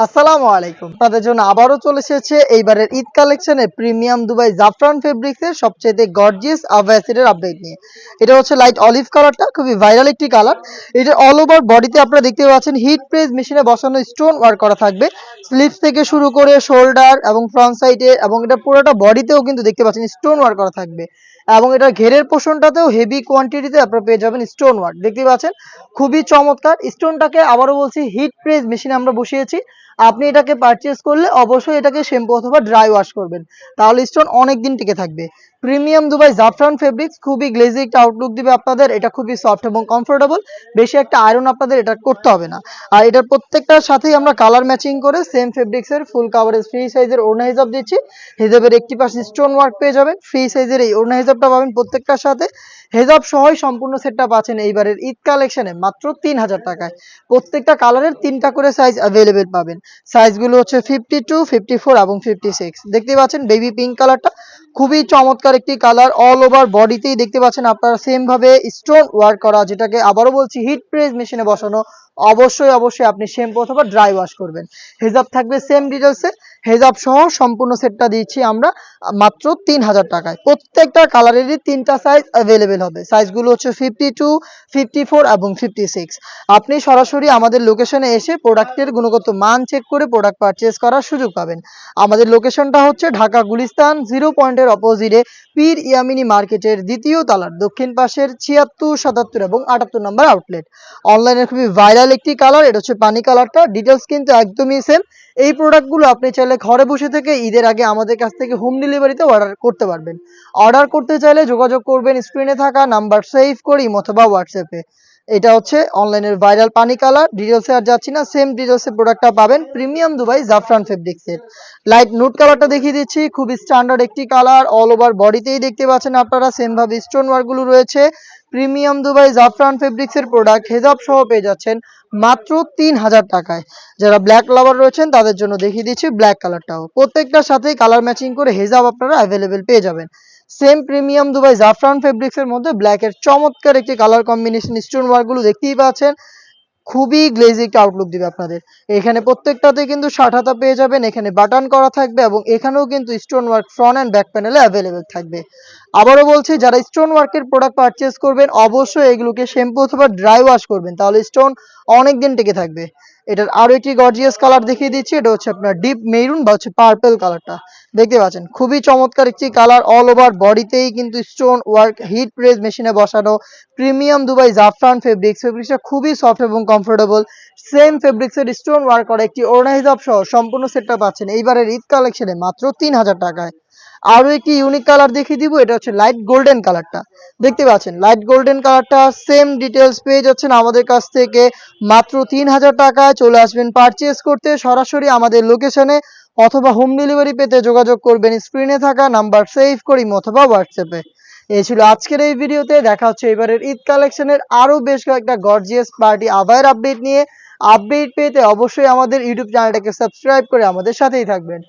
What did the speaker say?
আসসালামু আলাইকুম। তাদের জন্য আবারও চলে এসেছে এইবারের ঈদ কালেকশনে প্রিমিয়াম দুবাই জাফরান ফেব্রিক্সের সবচেয়ে গর্জিয়াস আভায়া সেটের আপডেট নিয়ে। এটা হচ্ছে লাইট অলিভ কালারটা, খুবই ভাইরাল একটি কালার। এটা অল ওভার বডিতে আপনারা দেখতে পাচ্ছেন হিট প্রেস মেশিনে বসানো স্টোন ওয়ার্ক করা থাকবে। স্লিভস থেকে শুরু করে শোল্ডার এবং ফ্রন্ট সাইডে এবং এটা পুরোটা বডিতেও কিন্তু দেখতে পাচ্ছেন স্টোন ওয়ার্ক করা থাকবে। এবং এটা ঘেরের পোর্শনটাতেও হেভি কোয়ান্টিটিতে আপনারা পেয়ে যাবেন স্টোন ওয়ার্ক। দেখতে পাচ্ছেন খুবই চমৎকার। স্টোনটাকে আবারও বলছি হিট প্রেস মেশিনে আমরা বসিয়েছি। আপনি এটাকে পারচেজ করলে অবশ্যই এটাকে শ্যাম্পু অথবা ড্রাই ওয়াশ করবেন, তাহলে স্টোন অনেক দিন টিকে থাকবে। প্রিমিয়াম দুবাই জাফরান ফেব্রিক্স খুবই গ্লেজি একটা আউটলুক দিবে আপনাদের। এটা খুবই সফট এবং কমফোর্টেবল, বেশি একটা আয়রন আপনাদের এটা করতে হবে না। আর এটার প্রত্যেকটার সাথেই আমরা কালার ম্যাচিং করে সেম ফেব্রিক্সের ফুল কাভারেজ ফ্রি সাইজের ওড়না হিজাব দিচ্ছি। হিজাবের একটি পাশে স্টোন ওয়ার্ক পেয়ে যাবেন, ফ্রি সাইজের এই ওড়না হিজাবটা পাবেন প্রত্যেকটার সাথে। হেজাব সহই সম্পূর্ণ সেটটা পাচ্ছেন এইবারের ঈদ কালেকশনে মাত্র ৩,০০০ টাকায়। প্রত্যেকটা কালারের 3টা করে সাইজ অ্যাভেলেবেল পাবেন। সাইজগুলো হচ্ছে 52, 54 এবং 56। দেখতে পাচ্ছেন বেবি পিঙ্ক কালারটা খুবই চমৎকার একটি কালার। অল ওভার বডিতেই দেখতে পাচ্ছেন আপনারা সেম ভাবে স্টোন ওয়ার্ক করা, যেটাকে আবারও বলছি হিট প্রেস মেশিনে বসানো। অবশ্যই আপনি শ্যাম্পু অথবা ড্রাই ওয়াশ করবেন। হেজাব থাকবে সেম ডিটেলসে, হেজাব সহ সম্পূর্ণ সেটটা দিচ্ছি আমরা মাত্র ৩,০০০ টাকায়। প্রত্যেকটা কালারেরই 3টা সাইজ অ্যাভেলেবেল হবে। সাইজগুলো হচ্ছে 52, 54 এবং 56। আপনি সরাসরি আমাদের লোকেশনে এসে প্রোডাক্টের গুণগত মান চেক করে প্রোডাক্ট পারচেজ করার সুযোগ পাবেন। আমাদের লোকেশনটা হচ্ছে ঢাকা গুলিস্তান 0 পয়েন্টের অপোজিটে পীর ইয়ামিনী মার্কেটের 2য় তলার দক্ষিণ পাশের 76, 77 এবং 78 নম্বর আউটলেট। অনলাইনে খুবই ভাইরাল একটি কালার, এটা হচ্ছে পানি কালারটা। ডিটেলস কিন্তু একদমই সেম। এই প্রোডাক্টগুলো আপনি চাইলে ঘরে বসে থেকে ঈদের আগে আমাদের কাছ থেকে হোম ডেলিভারিতে অর্ডার করতে পারবেন। অর্ডার করতে চাইলে যোগাযোগ করবেন স্ক্রিনে থাকা নাম্বার সেভ করে অথবা হোয়াটসঅ্যাপে। এটা হচ্ছে অনলাইনের ভাইরাল পানি কালার। ডিটেলসে আর যাচ্ছি না, সেম ডিটেলসে প্রোডাক্টটা পাবেন প্রিমিয়াম দুবাই জাফরান ফেব্রিক্সের। লাইট নুট কালারটা দেখিয়ে দিচ্ছি, খুবই স্ট্যান্ডার্ড একটি কালার। অল ওভার বডিতেই দেখতে পাচ্ছেন আপনারা সেম ভাবে স্টোন ওয়ার্কগুলো রয়েছে। প্রিমিয়াম দুবাই জাফরান ফেব্রিক্সের প্রোডাক্ট হেজাব সহ পেয়ে যাচ্ছেন মাত্র ৩,০০০ টাকায়। যারা ব্ল্যাক লাভার রয়েছেন তাদের জন্য দেখিয়ে দিচ্ছি ব্ল্যাক কালারটাও। প্রত্যেকটার সাথেই কালার ম্যাচিং করে হেজাব আপনারা অ্যাভেলেবেল পেয়ে যাবেন। সেম প্রিমিয়াম দুবাই জাফরান ফেব্রিক্সের মধ্যে ব্ল্যাকের চমৎকার একটি কালার কম্বিনেশন। স্টোন ওয়ার্কগুলো দেখতেই পাচ্ছেন খুবই গ্লেজি একটা আউটলুক দিবে আপনাদের। এখানে প্রত্যেকটাতে কিন্তু ৬০ হাতা পেয়ে যাবেন, এখানে বাটন করা থাকবে এবং এখানেও কিন্তু stone work front and back প্যানেলে অ্যাভেলেবেল থাকবে। আবারও বলছি, যারা স্টোন ওয়ার্কের প্রোডাক্ট পারচেজ করবেন অবশ্যই এগুলোকে শ্যাম্পু অথবা ড্রাই ওয়াশ করবেন, তাহলে স্টোন অনেক দিন টিকে থাকবে। এটার আরো একটি গর্জিয়াস কালার দেখিয়ে দিচ্ছি, এটা হচ্ছে আপনার ডিপ মেরুন বা হচ্ছে পার্পল কালারটা। দেখতে পাচ্ছেন খুবই চমৎকার একটি কালার। অল ওভার বডিতেই কিন্তু স্টোন ওয়ার্ক, হিট প্রেস মেশিনে বসানো প্রিমিয়াম দুবাই জাফরান ফেব্রিক্সটা খুবই সফট এবং কমফোর্টেবল। সেম ফেব্রিক্সের স্টোন ওয়ার্ক করা একটি ওড়না হিজাব সহ সম্পূর্ণ সেটটা পাচ্ছেন এইবারের ঈদ কালেকশনে মাত্র ৩,০০০ টাকায়। আরো একটি ইউনিক কালার দেখিয়ে দিব, এটা হচ্ছে লাইট গোল্ডেন কালারটা। দেখতে পাচ্ছেন লাইট গোল্ডেন কালারটা সেম ডিটেলস পেয়ে যাচ্ছেন আমাদের কাছ থেকে মাত্র ৩,০০০ টাকায়। চলে আসবেন পারচেজ করতে সরাসরি আমাদের লোকেশনে অথবা হোম ডেলিভারি পেতে যোগাযোগ করবেন স্ক্রিনে থাকা নাম্বার সেভ করি অথবা হোয়াটসঅ্যাপে। এই ছিল আজকের এই ভিডিওতে। দেখা হচ্ছে এবারের ঈদ কালেকশনের আরো বেশ কয়েকটা গর্জিয়াস পার্টি আভায়ের আপডেট নিয়ে। আপডেট পেতে অবশ্যই আমাদের ইউটিউব চ্যানেলটাকে সাবস্ক্রাইব করে আমাদের সাথেই থাকবেন।